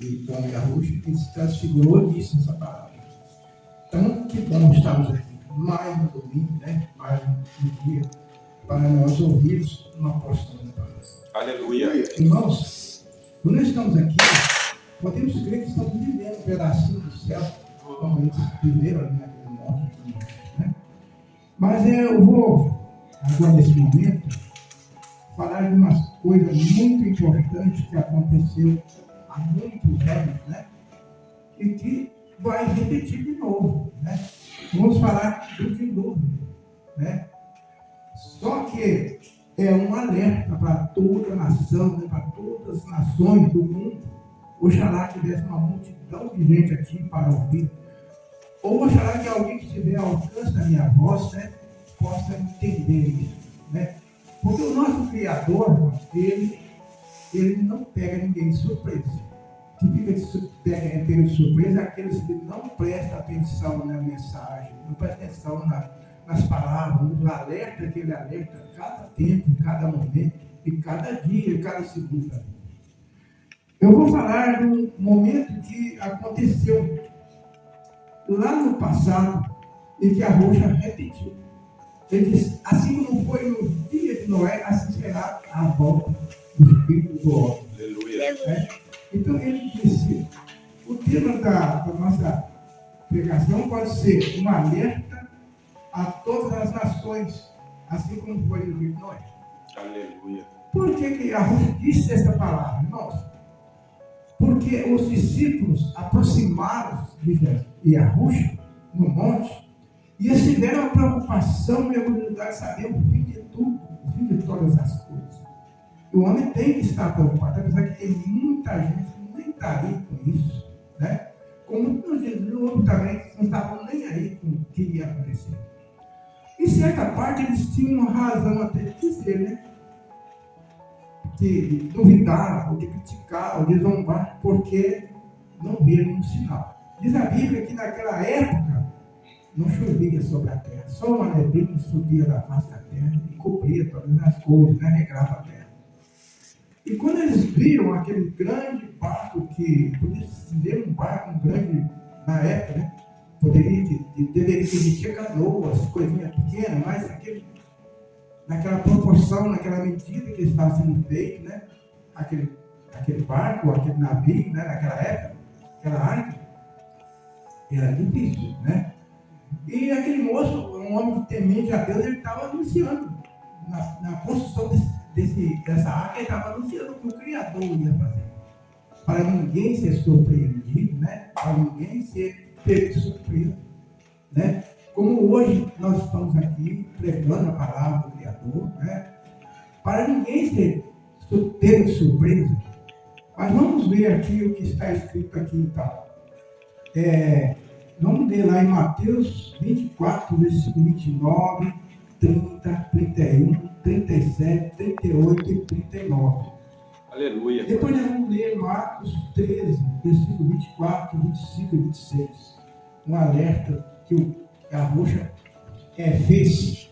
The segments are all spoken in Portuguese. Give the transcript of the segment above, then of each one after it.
e Tony Garrucho, que se transfigurou disso nessa palavra. Então, que bom estarmos aqui, mais um domingo, né? Mais um dia, para nós ouvirmos uma porção da palavra. Aleluia. Irmãos, quando nós estamos aqui, podemos crer que estamos vivendo um pedacinho do céu, como eles viveram ali naquele monte, né? Mas eu vou, agora nesse momento, falar de umas coisas muito importantes que aconteceu há muitos anos, né? E que vai repetir de novo, né? Vamos falar do dilúvio, né? Só que é um alerta para toda a nação, né? Para todas as nações do mundo. Oxalá tivesse uma multidão de gente aqui para ouvir. Ou oxalá que alguém que estiver ao alcance da minha voz, né, possa entender isso, né? Porque o nosso Criador, ele não pega ninguém de surpresa. Que pega de surpresa é aqueles que não prestam atenção na mensagem, não prestam atenção nas palavras, no alerta que ele alerta cada tempo, em cada momento, em cada dia, em cada segundo. Eu vou falar de um momento que aconteceu lá no passado e que a Roxa repetiu. Ele disse, assim como foi no dia de Noé, assim será a volta do Filho do Homem. Aleluia. Então ele disse, o tema da nossa pregação pode ser um alerta a todas as nações, assim como foi no dia de Noé. Aleluia. Por que a Roxa disse essa palavra, irmãos? Porque os discípulos aproximaram-se de Jesus e a Roxa no monte e eles tiveram a preocupação e a curiosidade de saber o fim de tudo, o fim de todas as coisas. O homem tem que estar preocupado, apesar que tem muita gente que nem está aí com isso, né? Como muitos Jesus também não estavam nem aí com o que ia acontecer. Em certa parte eles tinham razão até de dizer, né? De duvidar, ou de criticar, ou de zombar, porque não viram um sinal. Diz a Bíblia que naquela época não chovia sobre a terra, só uma neblina subia da face da terra e cobria todas as coisas, né? Regrava a terra. E quando eles viram aquele grande barco, que podia ser um barco grande na época, né? Deveria existir canoas, coisinhas pequenas, mas naquela proporção, naquela medida que estava sendo feito, né? Aquele barco, aquele navio, né? Naquela época, aquela arca, era difícil, né? E aquele moço, um homem temente a Deus, ele estava anunciando, na construção dessa arca, ele estava anunciando o que o Criador ia fazer. Para ninguém ser surpreendido, né? Para ninguém ser pego de surpresa, né? Como hoje nós estamos aqui pregando a palavra do Criador, né? Para ninguém ser pego de surpresa. Mas vamos ver aqui o que está escrito aqui então. Vamos ler lá em Mateus 24, versículo 29, 30, 31, 37, 38 e 39. Aleluia. Depois nós vamos ler Marcos 13, versículo 24, 25 e 26. Um alerta que a Roxa fez.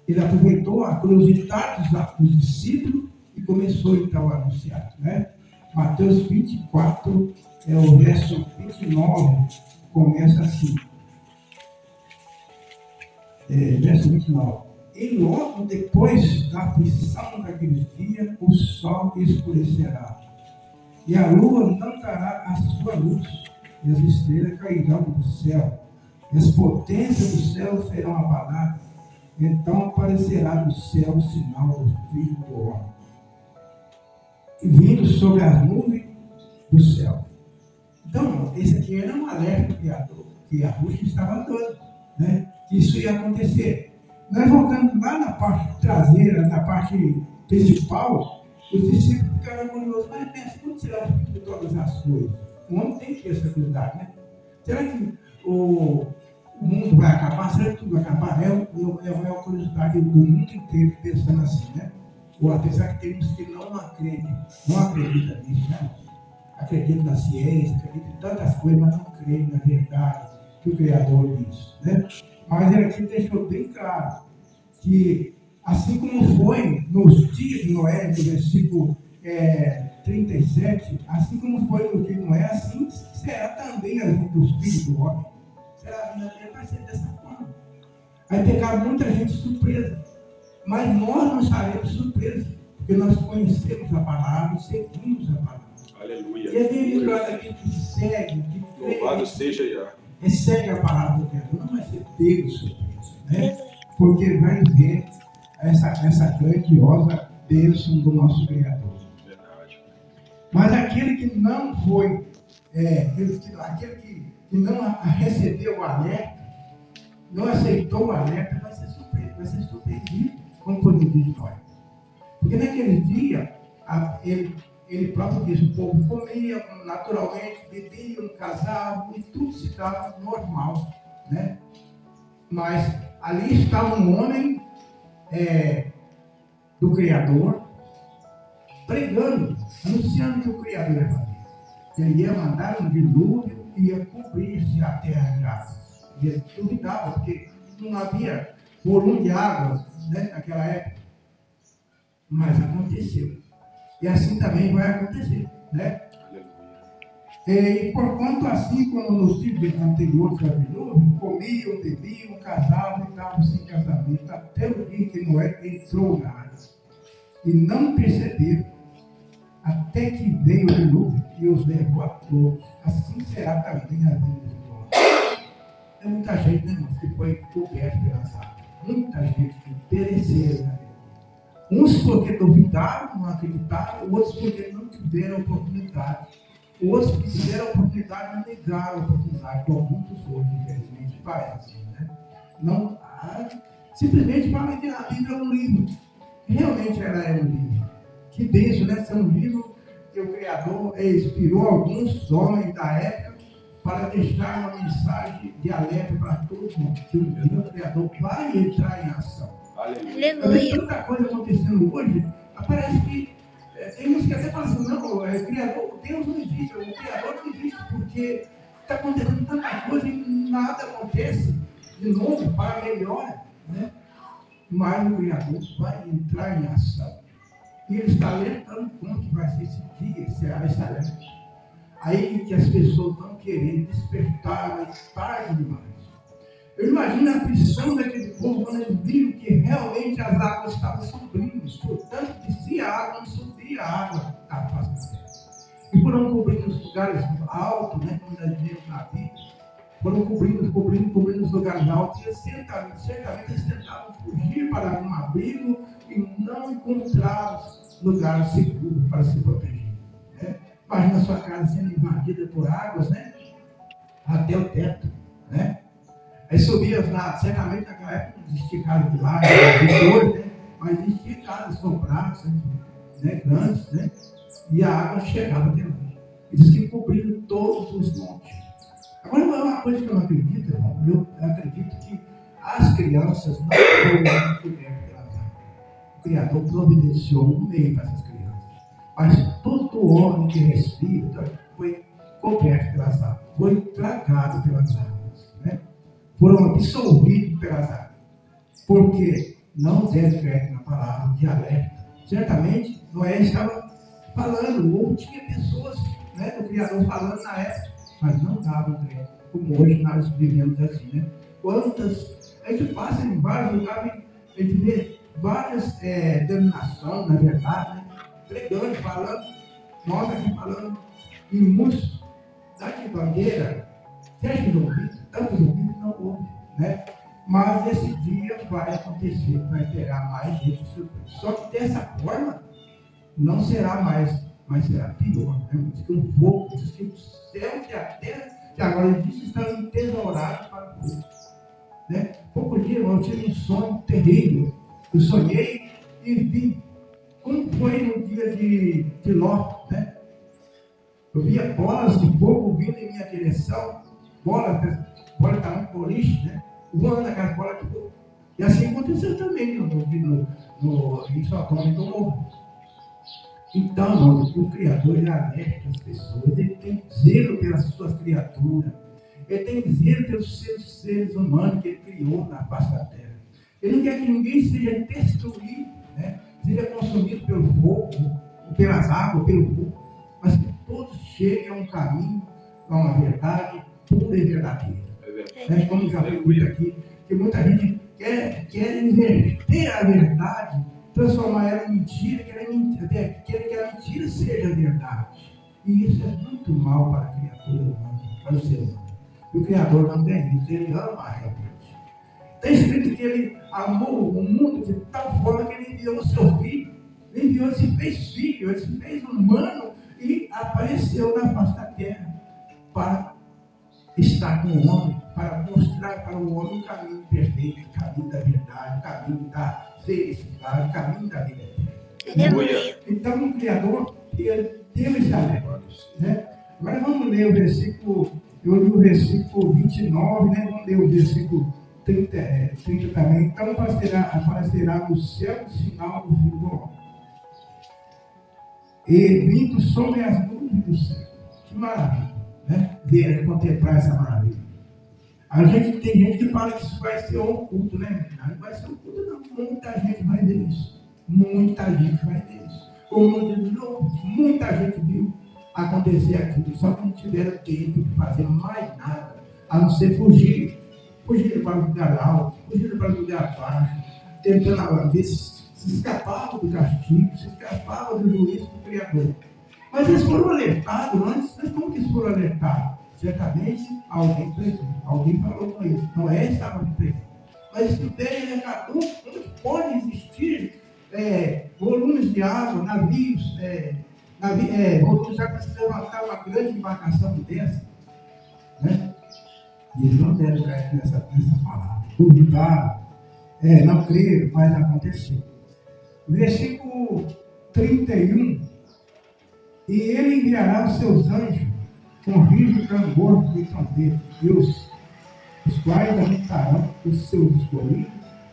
Ele aproveitou a curiosidade dos discípulos e começou então a anunciar, né? Mateus 24, o verso 29, começa assim. Verso 29. E logo depois da aflição daqueles dias, o sol escurecerá, e a lua não dará a sua luz, e as estrelas cairão do céu, e as potências do céu serão abaladas. Então aparecerá do céu o sinal do Filho do Homem, e vindo sobre as nuvens do céu. Então, esse aqui era um alerta do Criador, que a Roxa estava dando, né? Que isso ia acontecer. Nós voltando lá na parte traseira, na parte principal, os discípulos ficaram curiosos, mas pensa, quando será o fim de todas as coisas? O homem tem que ter essa curiosidade, né? Será que o mundo vai acabar? Será que tudo vai acabar? É uma curiosidade do mundo inteiro pensando assim, né? Ou apesar que tem uns que não acreditam nisso, né? Acreditam na ciência, acreditam em tantas coisas, mas não creem na verdade que o Criador diz, né? Mas ele aqui deixou bem claro que, assim como foi nos dias de Noé, no versículo 37, assim como foi no dia de Noé, assim será também a vida dos filhos do homem. Será a vida dele, vai ser dessa forma. Vai pegar muita gente surpresa. Mas nós não estaremos surpresos, porque nós conhecemos a palavra, seguimos a palavra. Aleluia. E é bem-aventurado aquele que segue, que crê, Louvado seja Yah. e segue a palavra do Criador, não vai ser pego surpresa, né? Porque vai ver essa grandiosa bênção do nosso Criador. Verdade. Mas aquele que não foi, aquele que não recebeu o alerta, não aceitou o alerta, vai ser surpreso, vai ser surpreendido, como foi no dia de Noé. Porque naquele dia, ele próprio diz, o povo comia naturalmente, bebiam, casavam, e tudo se dava normal, né? Mas ali estava um homem do Criador, pregando, anunciando que o Criador ia fazer. Ele ia mandar um dilúvio e ia cobrir-se a terra de águas. E ele duvidava, porque não havia volume de água, né, naquela época. Mas aconteceu. E assim também vai acontecer, né? E porquanto assim como nos dias anteriores ao dilúvio, comiam, bebiam, casavam e estavam sem casamento, até o dia que Noé entrou na água. E não perceberam, até que veio o dilúvio e os levou a todos. Assim será também a vida de nós. Tem muita gente, né, irmãos, que foi coberta pelas águas. Muita gente que pereceram na vida. Uns porque duvidaram, não acreditaram, outros porque não tiveram oportunidade. Outros que tiveram oportunidade não negaram a oportunidade, como muitos hoje, infelizmente, fazem assim, né? Não, simplesmente falam que a Bíblia é um livro. Realmente ela é um livro. Que bênção, né? Ser um livro que o Criador inspirou alguns homens da época para deixar uma mensagem de alerta para todos nós. Que um dia o Criador vai entrar em ação. Aleluia. Tem tanta coisa acontecendo hoje, parece que tem uns que até falam assim, não, Criador, Deus não existe, o Criador não existe, porque está acontecendo tanta coisa e nada acontece de novo para melhor, né? Mas o Criador vai entrar em ação. E ele está alertando como que vai ser esse dia, será esse alerta. Aí que as pessoas estão querendo despertar, mas tarde demais. Eu imagino a aflição daquele povo quando eles viram que realmente as águas estavam subindo. Portanto, descia a água, não subia a água da face da terra. E foram cobrindo os lugares altos, né, como nós vimos na Bíblia. Foram cobrindo os lugares altos. E certamente eles tentavam fugir para um abrigo e não encontraram lugar seguro para se proteger. Né? Imagina a sua casa sendo invadida por águas, né? Até o teto, né? Aí subia lá, certamente naquela época não existia casa de lá, hoje, né? Mas existia casas compradas, né? Grandes, né? E a água chegava até lá. E diz que cobriram todos os montes. Agora, uma coisa que eu não acredito, irmão, eu acredito que as crianças não foram cobertas pelas águas. O Criador providenciou um meio para essas crianças. Mas todo homem que respira foi coberto pelas águas, foi tragado pelas águas, né? Foram absorvidos pelas águas, porque não deve crédito na palavra de alerta. Certamente, Noé estava falando, ou tinha pessoas, né, do Criador falando na época, mas não davam crédito, como hoje nós vivemos assim, né? Quantas, a gente passa em vários lugares, a gente vê várias denominações, na verdade, né, pregando, falando, nós aqui falando, e muitos daqui bandeira, certos ouvidos, tantos ouvidos não ouvem, né? Mas esse dia vai acontecer, vai pegar mais gente surpresa. Só que dessa forma, não será mais, mas será pior, né? Diz que o fogo, diz que o céu e a terra, que agora existe, estão entesourados para o fogo, né? Pouco dia eu tive um sonho terrível. Eu sonhei e vi como foi no dia de Ló, né? Eu via bolas de fogo vindo em minha direção, bola tamanho boliche, né? Voando naquelas bolas de fogo. E assim aconteceu também em Sodoma e Gomorra. Então, irmãos, o Criador ele alerta as pessoas, ele tem zelo pelas suas criaturas, ele tem zelo pelos seus seres humanos que ele criou na face da terra. Ele não quer que ninguém seja destruído, né? Seja consumido pelo fogo, pelas águas, pelo fogo. todos cheguem a um caminho, a uma verdade pura e verdadeira. Como já foi dito aqui, que muita gente quer inverter a verdade, transformar ela em mentira, quer que a mentira seja verdade. E isso é muito mal para a criatura humana, para o ser humano. O Criador não tem isso, ele ama a realidade. Está escrito que ele amou o mundo de tal forma que ele enviou o seu filho. Ele enviou, se fez filho, ele se fez humano e apareceu na face da terra para estar com o homem, para mostrar para o homem o caminho perfeito, o caminho da verdade, o caminho da felicidade, o caminho da vida eterna. Então o Criador teve esse alerta, né? Agora vamos ler o versículo, eu li o versículo 29, né? Vamos ler o versículo 30 também. Então aparecerá no céu o sinal do Filho do Homem, e vindo sobre as nuvens do céu. Que maravilha, né? Ver, contemplar essa maravilha. Tem gente que fala que isso vai ser oculto, né? Não vai ser oculto, não. Muita gente vai ver isso. Muita gente vai ver isso. Muita gente viu acontecer aquilo, só que não tiveram tempo de fazer mais nada, a não ser fugir. Fugiram para o lugar alto, fugiram para o lugar baixo, tentando ver se escapavam do castigo, se escapavam do juízo do Criador. Mas eles foram alertados antes, mas como que eles foram alertados? Certamente alguém presente, alguém falou com eles. Noé estava presente. Mas isso daí alertou onde pode existir volumes de água, navios, volumes de água para se levantar uma grande embarcação dessa, né? E eles não deram crédito nessa palavra. Duvidaram, não creram, mas aconteceu. Versículo 31. E ele enviará os seus anjos com rígido clamor e trombeta, os quais aumentarão os seus escolhidos,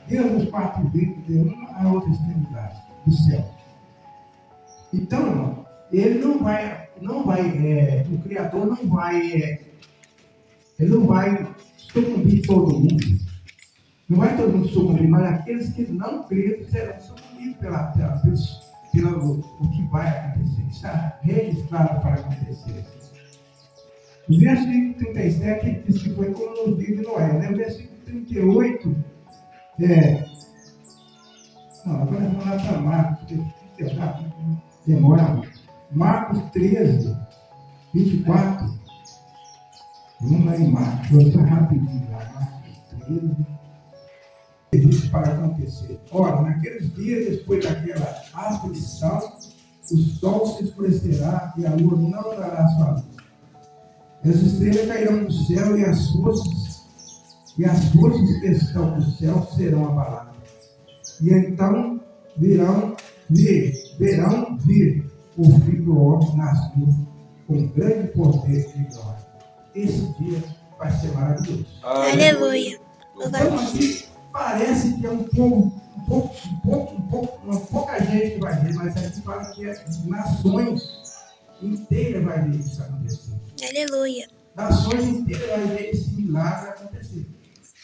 Deus os quatro ventos de uma a outra extremidade do céu. Então, irmão, ele o Criador ele não vai sucumbir todo mundo. Não vai todo mundo sucumbir, mas aqueles que não creem serão sucumbidos pelo que vai acontecer. Isso é registrado para acontecer. O versículo 37 diz que foi como nos dias de Noé, né? O versículo 38 agora vamos lá para Marcos, demora muito. Marcos 13, 24. Vamos lá em Marcos, vou só rapidinho lá. Marcos 13. Existe para acontecer. Ora, naqueles dias, depois daquela aflição, o sol se escurecerá e a lua não dará sua luz. As estrelas cairão do céu e as forças que estão no céu serão abaladas. E então verão vir o Filho do Homem nas nuvens com grande poder e glória. Esse dia vai ser maravilhoso. Aleluia. Então aqui parece que é pouca gente que vai ver, mas aqui fala que nações inteiras vai ver isso acontecer. Aleluia. Nações inteiras vai ver esse milagre acontecer.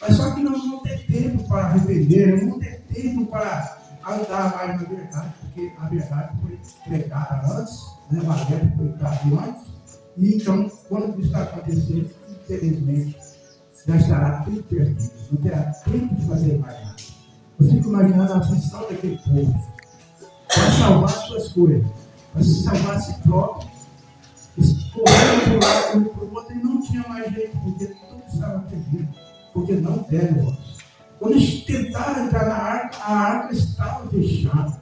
Mas só que nós não vamos ter tempo para arrepender, não vamos ter tempo para andar mais na verdade, porque a verdade foi pregada antes, né? O Evangelho foi pregado antes, e então, quando isso está acontecendo, infelizmente, já estará tudo perdido, não terá tempo de fazer mais nada. Eu fico imaginando a aflição daquele povo, para salvar suas coisas, para salvar a si próprio. Correndo de um lado para o outro e não tinha mais jeito, porque tudo estava perdido, porque não deram voz. Quando eles tentaram entrar na arca, a arca estava fechada.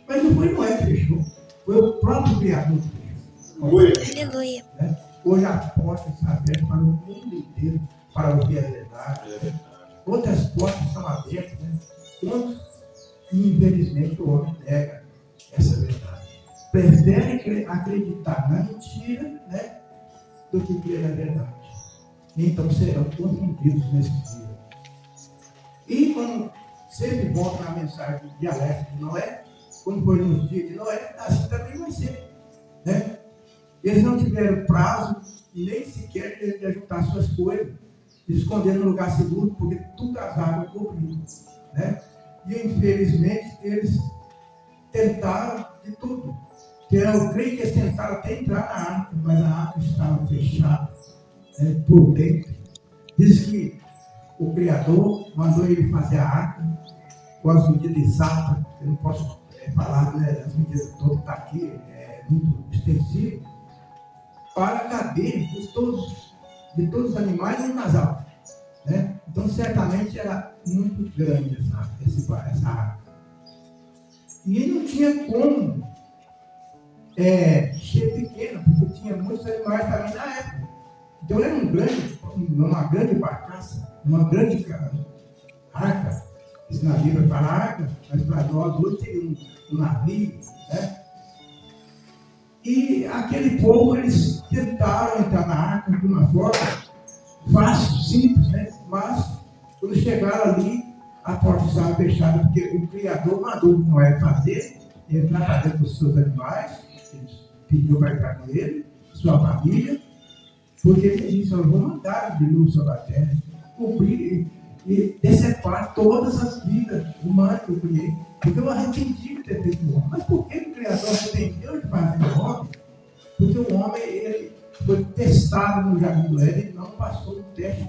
Mas não foi Noé que fechou, foi o próprio Criador que fechou. Aleluia. Hoje a porta está aberta para o mundo inteiro, para ouvir a verdade. Outras portas estão abertas, né? E infelizmente o homem nega essa verdade. Prefere acreditar na mentira, né, do que crer na verdade. Então serão confundidos nesse dia. E quando sempre volta na mensagem de alerta de Noé, como foi nos dias de Noé, assim também vai ser. Né? Eles não tiveram prazo nem sequer de ajuntar suas coisas, de esconder no lugar seguro, porque tudo as águas cobriram. Né? E infelizmente eles tentaram de tudo. Então, eu creio que eles tentaram até entrar na arca, mas a arca estava fechada, por dentro. Diz que o Criador mandou ele fazer a arca com as medidas exatas. Eu não posso falar, né, as medidas todas que estão aqui, é muito extensivo, para caber de todos os animais no casal. Né? Então, certamente era muito grande essa arca. E ele não tinha como ser pequeno, porque tinha muitos animais também na época. Então, era uma grande barcaça, uma grande arca. Isso na Bíblia fala arca, mas para nós hoje tem um navio. Né? E aquele povo, eles tentaram entrar na arca de uma forma fácil, simples, né? Mas quando chegaram ali, a porta estava fechada, porque o Criador mandou Noé fazer, entrar para dentro dos seus animais, ele pediu para entrar com ele, sua família, porque ele disse: eu vou mandar o dilúvio sobre a terra, cobrir e decepar todas as vidas humanas que eu criei, porque eu arrependi de ter feito o homem. Mas por que o Criador arrependeu de fazer o homem? Porque o homem, ele foi testado no jardim do Éden e não passou do teste.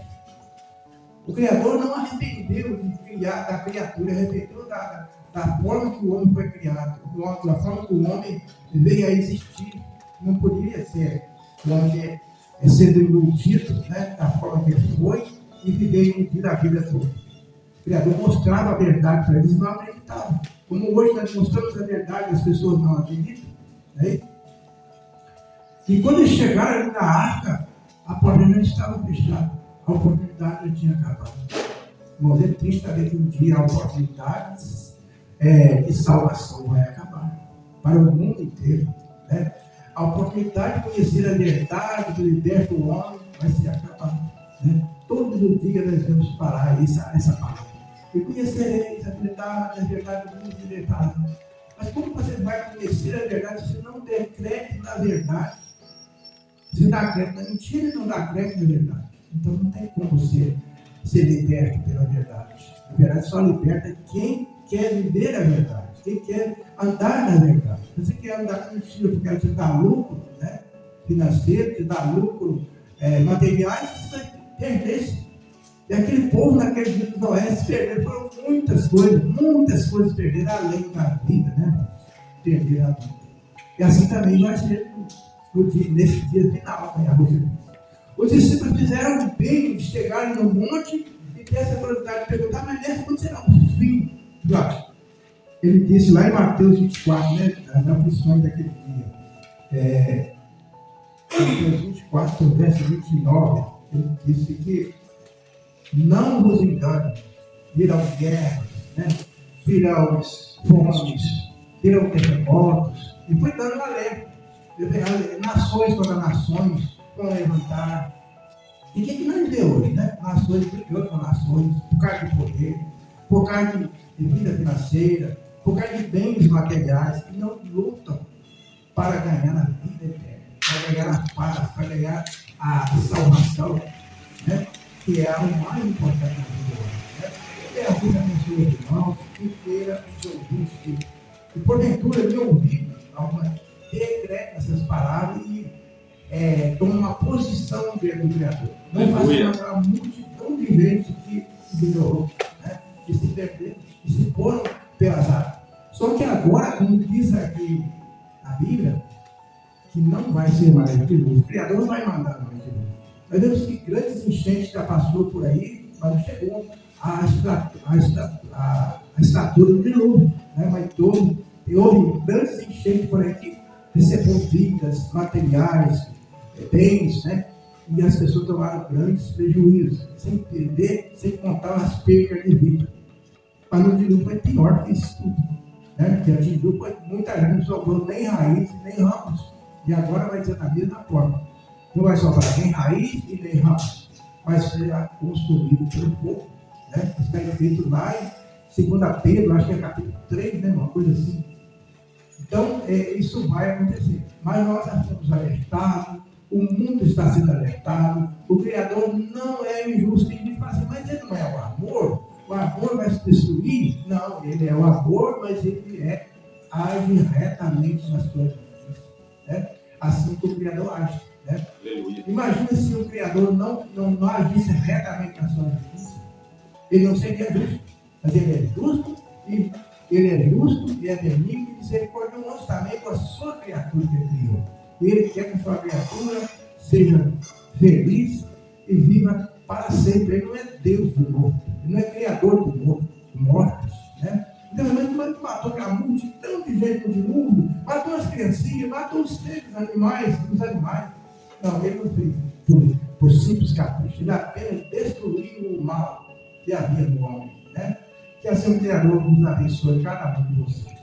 O Criador não arrependeu de criar da criatura, arrependeu da forma que o homem foi criado, da forma que o homem veio a existir. Não poderia ser o homem sendo iludido, né, da forma que ele foi e viver iludido a vida toda. O Criador mostrava a verdade para eles e não acreditavam. Como hoje nós mostramos a verdade, as pessoas não acreditam. Né? E quando eles chegaram ali na arca, a porta não estava fechada. A oportunidade já tinha acabado. Irmãos, é triste saber que um dia a oportunidade de salvação vai acabar. Para o mundo inteiro. Né? A oportunidade de conhecer a verdade que liberta o homem vai se acabar. Né? Todos os dias nós vamos parar essa palavra. E conhecereis a verdade vos libertará. Mas como você vai conhecer a verdade se não der crédito na verdade? Se dá crédito na mentira e não dá crédito na verdade. Então não tem como você ser liberto pela verdade. A verdade só liberta quem quer viver a verdade, quem quer andar na verdade. Você quer andar na mentira porque ela te dá lucro, né, financeiro, te dá lucro materiais, você vai perder-se. E aquele povo naquele dia de Noé se perderam, foram muitas coisas perderam além da vida, né? Perderam a vida. E assim também vai ser nesse dia final, né? Os discípulos fizeram bem de chegarem no monte e ter essa curiosidade de perguntar: mas nessa quando será o fim? Ele disse lá em Mateus 24, né? As aflições daquele dia. Mateus 24, verso 29, ele disse que não vos engane, virão guerras, né? Virão fomes, virão terremotos, e foi dando alerta. Nações contra nações vão levantar. E o que nós vemos hoje, né? Nações brigando com nações, por causa de poder, por causa de vida financeira, por causa de bens materiais, que não lutam para ganhar a vida eterna, para ganhar a paz, para ganhar a salvação, né? Que é o mais importante na vida hoje. Né? Que é a vida dos seus irmãos, que queira os ouvintes, e porventura me ouvir, decreta essas palavras e toma uma posição diante do Criador. Não fazer aquela multidão de gente que ignorou, né? Que se perderam, que se foram pelas águas. Só que agora, como diz aqui na Bíblia, que não vai ser mais dilúvio. O Criador não vai mandar mais dilúvio. Nós vemos que grandes enchentes já passou por aí, mas não chegou a estatura do dilúvio. Né? Mas houve grandes enchentes por aí que recebeu vidas, materiais, bens, né? E as pessoas tomaram grandes prejuízos, sem perder, sem contar as perdas de vida. Mas no dilúvio foi pior que isso tudo. Né? Porque o dilúvio foi muita gente, não sobrou nem raízes, nem ramos. E agora vai ser da mesma forma. Não vai sobrar nem raiz e nem ramos. Vai ser consumido pelo fogo. Né? Está escrito lá em 2 Pedro, acho que é capítulo 3, né? Uma coisa assim. Então, isso vai acontecer. Mas nós já estamos alertados, o mundo está sendo alertado, o Criador não é injusto em fazer, mas ele não é o amor. O amor vai se destruir? Não, ele é o amor, mas ele age retamente nas coisas. né? Assim que o Criador age. Né? Imagina se o Criador não agisse retamente na sua justiça. Ele não seria justo, mas ele é justo e é benigno e misericordioso também com a sua criatura que ele criou. Ele quer que a sua criatura seja feliz e viva para sempre. Ele não é Deus do morto, ele não é criador do mortos, né? Então, ele matou aquela multidão de gente no mundo, matou as criancinhas, matou os seres animais. Não, ele não fez por simples capricho. Ele apenas destruiu o mal que havia no homem, né? Que assim o Criador nos abençoe, cada um de vocês.